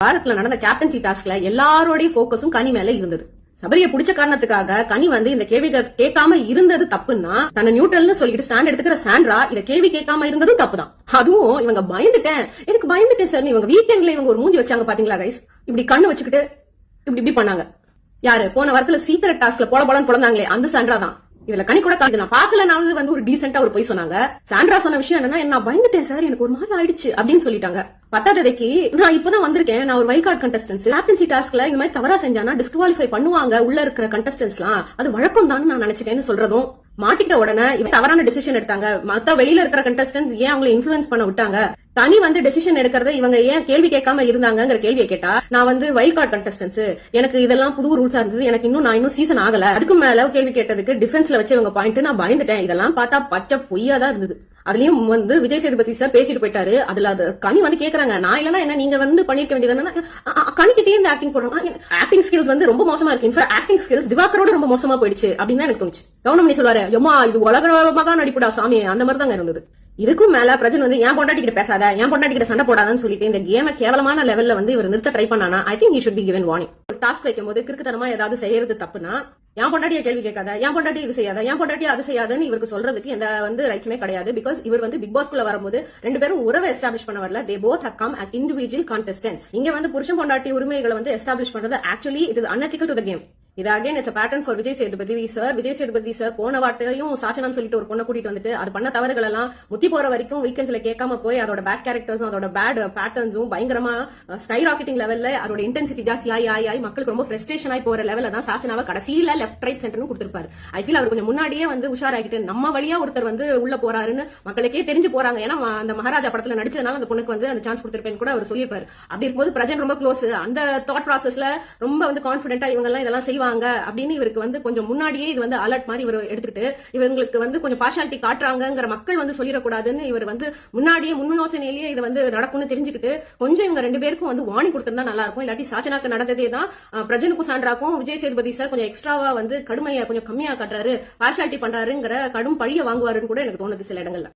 வாரத்துல நடந்த கேப்டன்சி டாஸ்க்ல எல்லாரோடைய போக்கஸும் கனி மேல இருந்தது. சபரியை பிடிச்ச காரணத்துக்காக கனி இந்த கேள்வி கேட்காம இருந்தது தப்புன்னா, தன்னை நியூட்ரல்னு சொல்லிட்டு ஸ்டாண்ட் எடுத்துக்கிற சாண்ட்ரா இத கேள்வி கேட்காம இருந்ததும் தப்புதான். அதுவும் இவங்க எனக்கு பயந்துட்டேன் சார், இவங்க வீக்கெண்ட்ல இவங்க ஒரு மூஞ்சி வச்சாங்க பாத்தீங்களா கைஸ், இப்படி கண்ணு வச்சுக்கிட்டு இப்படி பண்ணாங்க. யாரு போன வாரத்துல சீக்கிரட் டாஸ்க்ல போலன்னு பொழந்தாங்களே அந்த சாண்ட்ரா தான். இதுல கனி கூட நான் பாக்கலனாவது ஒரு டீசென்ட்டா ஒரு போய் சொன்னாங்க. சாண்ட்ரா சொன்ன விஷயம் என்னன்னா, நான் பயந்துட்டேன் சார், எனக்கு ஒரு மாதிரி ஆயிடுச்சு அப்படின்னு சொல்லிட்டாங்க. பத்தாததைக்கு நான் இப்பதான் வந்திருக்கேன், நான் ஒரு வைல்ட் கார்டு கண்டஸ்டன்ஸ், கேப்டன்சி டாஸ்க்ல இந்த மாதிரி தவறா செஞ்சானா டிஸ்குவாலிஃபை பண்ணுவாங்க உள்ள இருக்கிற கண்டஸ்டன்ஸ்லாம், அது வழக்கம் தான் நான் நினைச்சிட்டேன்னு சொல்றதும், மாட்டிக்கிட்ட உடனே இவன் தவறான டெசிஷன் எடுத்தாங்க, மத்த வெளியில இருக்கிற கண்டஸ்டன்ஸ் ஏன் அவங்களை இன்ஃபுளுன்ஸ் பண்ண விட்டாங்க, தனி டெசிஷன் எடுக்கிறத இவங்க ஏன் கேள்வி கேட்காம இருந்தாங்கிற கேள்வியை கேட்டா, நான் வைல்ட் கார்டு கண்டஸ்டன்ஸ், எனக்கு இதெல்லாம் புது ரூல்ஸா இருந்தது, எனக்கு இன்னும் சீசன் ஆகல, அதுக்கு மேல கேள்வி கேட்டதுக்கு டிஃபென்ஸ்ல வச்சு இவங்க பாயிண்ட் நான் பயந்துட்டேன். இதெல்லாம் பார்த்தா பச்சை பொய்யா தான் இருந்தது. அதுலயும் விஜய் சேதுபதி சார் பேசிட்டு போயிட்டாரு. அதுல அது கனி கேக்குறாங்க, நான் இல்லன்னா என்ன நீங்க பண்ணிருக்க வேண்டியது, கனிக்கிட்டே இந்த ஆக்டிங் போடுறாங்க, ஆக்டிங் ஸ்கில்ஸ் ரொம்ப மோசமா இருக்கு, இன்ஃபேக்ட் ஆக்டிங் ஸ்கில்ஸ் திவாகரோட ரொம்ப மோசமா போயிடுச்சு அப்படின்னு தான் எனக்கு தோணுச்சு. கவனம் பண்ணி சொல்லுவாரு, எம்மா இது உலகமாக நடிப்புடா சாமி, அந்த மாதிரி தாங்க இருந்தது. இதுக்கும் மேல பிரஜன் என் பொண்டாட்டிக்கிட்ட பேசாத, என் பொண்டாட்டிக்கிட்ட சண்டை போடாதான்னு சொல்லிட்டு இந்த கேம கேவலமான லெவல்ல இவர் நிறுத்த ட்ரை பண்ணானா, I think he should be given warning. Task வைக்கும் போது கிறுக்குத்தனமா ஏதாவது செய்யறது தப்புனா, என் பொண்டாட்டிய கேள்வி கேட்காத, என் பொண்டாட்டி இது செய்யாத, என் பொண்டாட்டி அது செய்யாதுன்னு இவருக்கு சொல்றதுக்கு எந்த ரைட்ஸுமே கிடையாது. பிகாஸ் இவர் பிக் பாஸ் குள்ள வரும்போது ரெண்டு பேரும் உறவை எஸ்டாப்ளிஷ் பண்ண வரல, they both have come as individual contestants. இங்க புருஷன் பொண்டாட்டி உரிமைகளை எஸ்டாப்ளிஷ் பண்றது actually it is unethical to the game. இது again it's pattern for Vijay Sethupathi sir போன வாட்டையும் சாச்சனான்னு சொல்லிட்டு ஒரு பொண்ணை கூட்டிட்டு வந்துட்டு அது பண்ண தவறுகள் எல்லாம் முத்தி போற வரைக்கும் வீக்கெண்ட்ஸ்ல கேட்காம போய் அதோட பேட் கேரக்டர்ஸும் அதோட பேட் பேட்டர்ன்ஸும் பயங்கரமா ஸ்கை ராக்கெட்டிங் லெவல்ல அதோட இன்டென்சிட்டி ஜாஸ்தி ஆகி மக்களுக்கு ரொம்ப ஃப்ரஸ்ட்ரேஷன் ஆகி போற லெவல்ல தான் சாச்சனாவை கடைசியில லெஃப்ட் ரைட் சென்டர்னு கொடுத்திருப்பாரு. ஐ ஃபீல் அவர் கொஞ்சம் முன்னாடியே உஷாராகிட்டு நம்ம வழியா ஒருத்தர் உள்ள போறாருன்னு மக்களுக்கே தெரிஞ்சு போறாங்க. ஏன்னா அந்த மகாராஜா படத்துல நடிச்சதுனால அந்த பொண்ணுக்கு அந்த சான்ஸ் கொடுத்திருப்பேன்னு கூட அவர் சொல்லியிருப்பாரு. அப்படி இருக்கும்போது பிரஜன் ரொம்ப க்ளோஸ், அந்த தாட் ப்ராசஸ்ல ரொம்ப கான்பிடென்ட்டா இவங்க எல்லாம் இதெல்லாம் செய்வாங்க அப்படின்னு இவருக்கு கொஞ்சம் முன்னாடியே இது அலர்ட் மாதிரி இவர் எடுத்துட்டு இவங்களுக்கு கொஞ்சம் பார்ஷாலிட்டி காட்டுறாங்கிற மக்கள் சொல்லிடக்கூடாதுன்னு இவர் முன்னாடியே முன்யோசனையிலேயே இது நடக்கும்னு தெரிஞ்சுக்கிட்டு கொஞ்சம் இவங்க ரெண்டு பேருக்கும் வார்னிங் கொடுத்திருந்தா நல்லா இருக்கும். இல்லாட்டி சாச்சனாக்கு நடந்ததே தான் பிரஜனுக்கும் சாண்ட்ராக்கும் விஜய் சேதுபதி சார் கொஞ்சம் எக்ஸ்ட்ராவா கடுமையா கொஞ்சம் கம்மியா காட்டுறாரு, பார்ஷாலிட்டி பண்றாருங்கிற கடும் பழிய வாங்குவாருன்னு கூட எனக்கு தோணுது சில இடங்கள்ல.